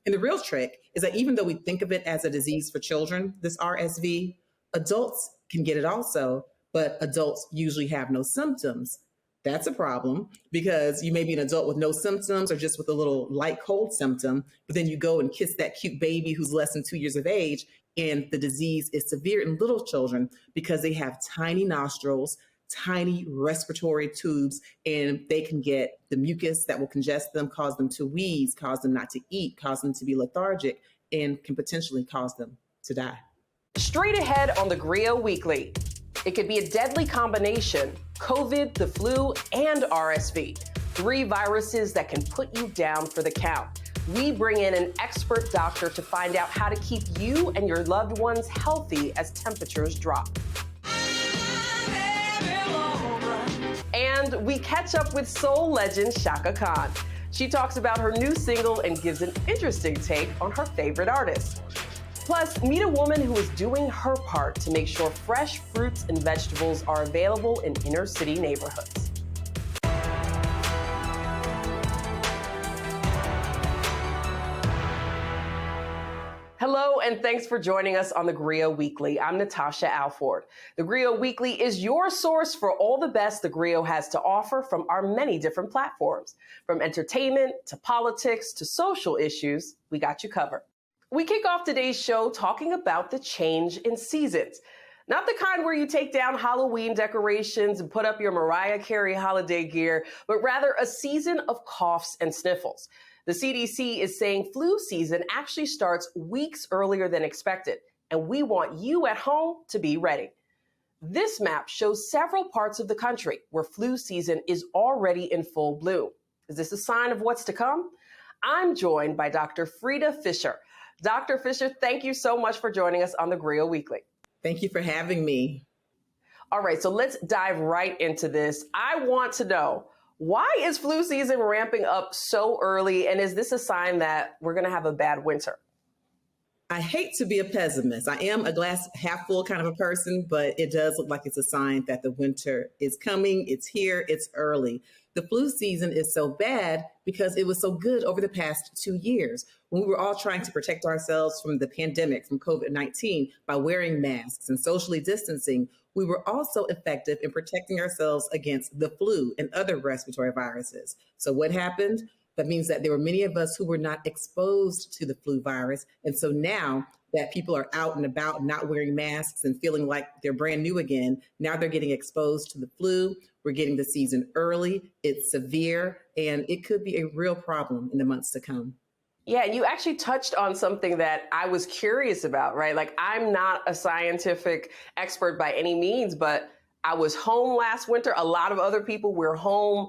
And the real trick is that even though we think of it as a disease for children, this RSV, adults can get it also, but adults usually have no symptoms. That's a problem because you may be an adult with no symptoms or just with a little light cold symptom, but then you go and kiss that cute baby who's less than 2 years of age, and the disease is severe in little children because they have tiny nostrils, tiny respiratory tubes, and they can get the mucus that will congest them, cause them to wheeze, cause them not to eat, cause them to be lethargic, and can potentially cause them to die. Straight ahead on the Griot Weekly. It could be a deadly combination: COVID, the flu, and RSV. 3 viruses that can put you down for the count. We bring in an expert doctor to find out how to keep you and your loved ones healthy as temperatures drop. And we catch up with soul legend Chaka Khan. She talks about her new single and gives an interesting take on her favorite artist. Plus, meet a woman who is doing her part to make sure fresh fruits and vegetables are available in inner city neighborhoods. Hello, and thanks for joining us on the Griot Weekly. I'm Natasha Alford. The Griot Weekly is your source for all the best the Griot has to offer from our many different platforms. From entertainment to politics to social issues, we got you covered. We kick off today's show talking about the change in seasons. Not the kind where you take down Halloween decorations and put up your Mariah Carey holiday gear, but rather a season of coughs and sniffles. The CDC is saying flu season actually starts weeks earlier than expected, and we want you at home to be ready. This map shows several parts of the country where flu season is already in full bloom. Is this a sign of what's to come? I'm joined by Dr. Frita Fisher. Dr. Fisher, thank you so much for joining us on the Griot Weekly. Thank you for having me. All right, so let's dive right into this. I want to know, why is flu season ramping up so early, and is this a sign that we're going to have a bad winter? I hate to be a pessimist. I am a glass half full kind of a person, but it does look like it's a sign that the winter is coming. It's here. It's early. The flu season is so bad because it was so good over the past 2 years when we were all trying to protect ourselves from the pandemic, from COVID-19, by wearing masks and socially distancing. We were also effective in protecting ourselves against the flu and other respiratory viruses. So what happened? That means that there were many of us who were not exposed to the flu virus. And so now that people are out and about not wearing masks and feeling like they're brand new again, now they're getting exposed to the flu. We're getting the season early. It's severe, and it could be a real problem in the months to come. Yeah, you actually touched on something that I was curious about, right? Like, I'm not a scientific expert by any means, but I was home last winter. A lot of other people were home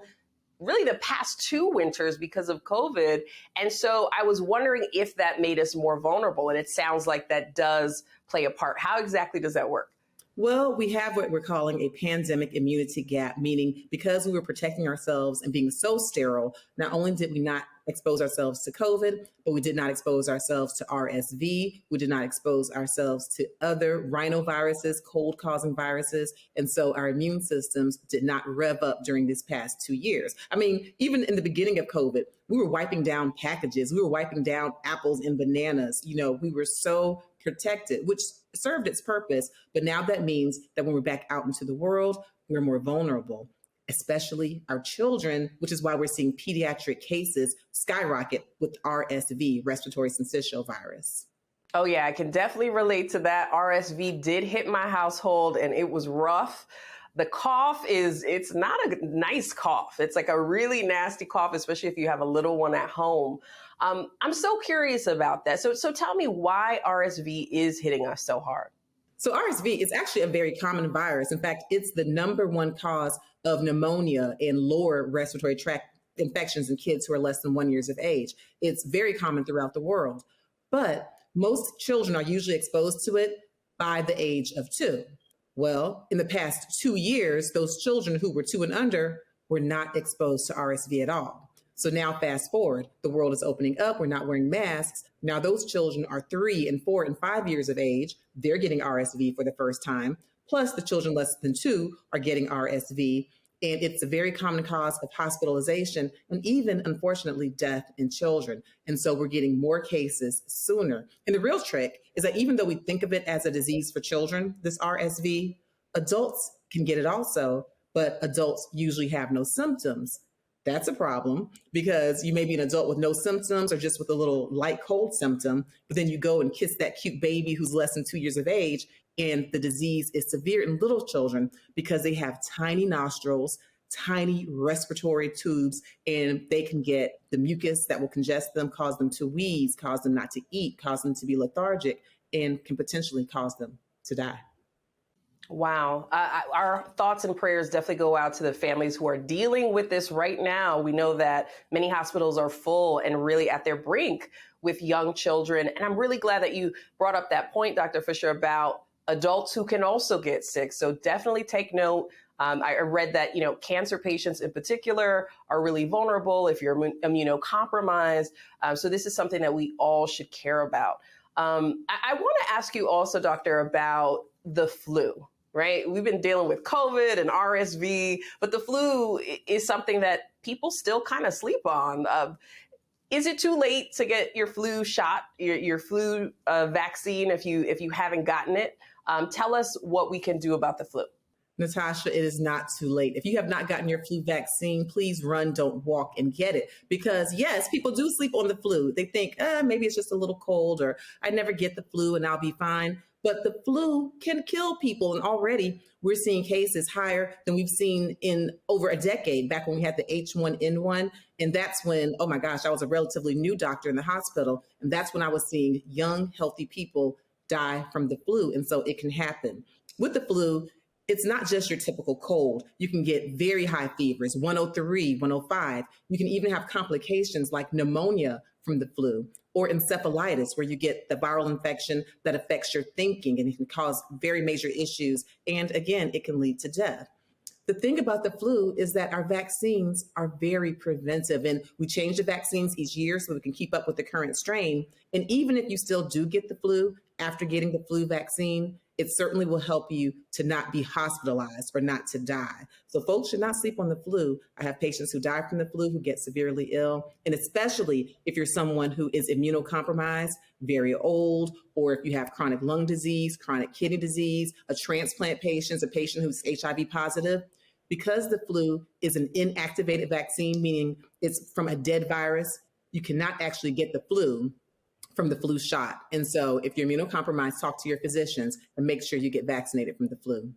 really the past 2 winters because of COVID. And so I was wondering if that made us more vulnerable. And it sounds like that does play a part. How exactly does that work? Well, we have what we're calling a pandemic immunity gap, meaning because we were protecting ourselves and being so sterile, not only did we not expose ourselves to COVID, but we did not expose ourselves to RSV. We did not expose ourselves to other rhinoviruses, cold-causing viruses. And so our immune systems did not rev up during this past 2 years. I mean, even in the beginning of COVID, we were wiping down packages. We were wiping down apples and bananas. You know, we were so protected, which served its purpose. But now that means that when we're back out into the world, we're more vulnerable, especially our children, which is why we're seeing pediatric cases skyrocket with RSV, respiratory syncytial virus. Oh yeah, I can definitely relate to that. RSV did hit my household and it was rough. The cough it's not a nice cough. It's like a really nasty cough, especially if you have a little one at home. I'm so curious about that. So tell me why RSV is hitting us so hard. So RSV is actually a very common virus. In fact, it's the #1 cause of pneumonia and lower respiratory tract infections in kids who are less than 1 year of age. It's very common throughout the world, but most children are usually exposed to it by the age of 2. Well, in the past 2 years, those children who were 2 and under were not exposed to RSV at all. So now fast forward, the world is opening up. We're not wearing masks. Now those children are 3 and 4 and 5 years of age. They're getting RSV for the first time. Plus the children less than 2 are getting RSV. And it's a very common cause of hospitalization and even, unfortunately, death in children. And so we're getting more cases sooner. And the real trick is that even though we think of it as a disease for children, this RSV, adults can get it also, but adults usually have no symptoms. That's a problem because you may be an adult with no symptoms or just with a little light cold symptom, but then you go and kiss that cute baby who's less than 2 years of age, and the disease is severe in little children because they have tiny nostrils, tiny respiratory tubes, and they can get the mucus that will congest them, cause them to wheeze, cause them not to eat, cause them to be lethargic, and can potentially cause them to die. Wow. Our thoughts and prayers definitely go out to the families who are dealing with this right now. We know that many hospitals are full and really at their brink with young children. And I'm really glad that you brought up that point, Dr. Fisher, about adults who can also get sick. So definitely take note. I read that, cancer patients in particular are really vulnerable if you're immunocompromised. So this is something that we all should care about. I want to ask you also, Doctor, about the flu. Right? We've been dealing with COVID and RSV, but the flu is something that people still kind of sleep on. Is it too late to get your flu shot, your flu vaccine if you haven't gotten it? Tell us what we can do about the flu. Natasha, it is not too late. If you have not gotten your flu vaccine, please run, don't walk, and get it. Because yes, people do sleep on the flu. They think, maybe it's just a little cold, or I never get the flu and I'll be fine. But the flu can kill people. And already we're seeing cases higher than we've seen in over a decade, back when we had the H1N1. And that's when, oh my gosh, I was a relatively new doctor in the hospital. And that's when I was seeing young, healthy people die from the flu. And so it can happen. With the flu, it's not just your typical cold. You can get very high fevers, 103, 105. You can even have complications like pneumonia from the flu, or encephalitis, where you get the viral infection that affects your thinking and it can cause very major issues. And again, it can lead to death. The thing about the flu is that our vaccines are very preventive, and we change the vaccines each year so we can keep up with the current strain. And even if you still do get the flu after getting the flu vaccine, it certainly will help you to not be hospitalized or not to die. So folks should not sleep on the flu. I have patients who die from the flu who get severely ill. And especially if you're someone who is immunocompromised, very old, or if you have chronic lung disease, chronic kidney disease, a transplant patient, a patient who's HIV positive, because the flu is an inactivated vaccine, meaning it's from a dead virus, you cannot actually get the flu from the flu shot. And so if you're immunocompromised, talk to your physicians and make sure you get vaccinated from the flu.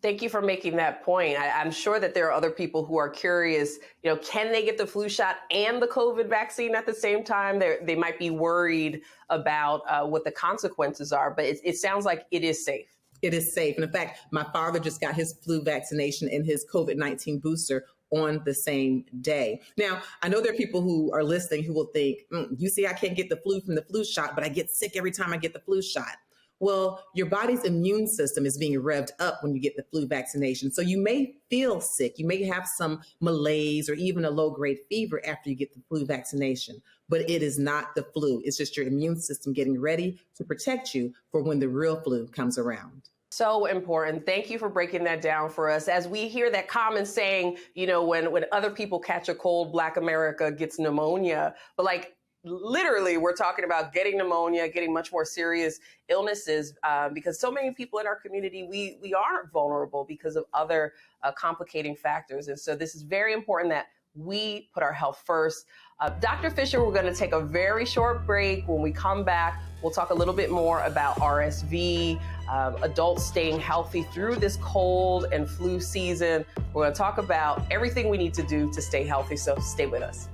Thank you for making that point. I'm sure that there are other people who are curious, can they get the flu shot and the COVID vaccine at the same time? They might be worried about what the consequences are, but it sounds like it is safe. It is safe. And in fact, my father just got his flu vaccination and his COVID-19 booster on the same day. Now, I know there are people who are listening who will think, you see, I can't get the flu from the flu shot, but I get sick every time I get the flu shot. Well, your body's immune system is being revved up when you get the flu vaccination. So you may feel sick. You may have some malaise or even a low-grade fever after you get the flu vaccination. But it is not the flu. It's just your immune system getting ready to protect you for when the real flu comes around. So important. Thank you for breaking that down for us. As we hear that common saying, when other people catch a cold, Black America gets pneumonia. But literally, we're talking about getting pneumonia, getting much more serious illnesses, because so many people in our community, we aren't vulnerable because of other complicating factors. And so this is very important that we put our health first. Dr. Fisher, we're going to take a very short break. When we come back, we'll talk a little bit more about RSV, adults staying healthy through this cold and flu season. We're going to talk about everything we need to do to stay healthy. So stay with us.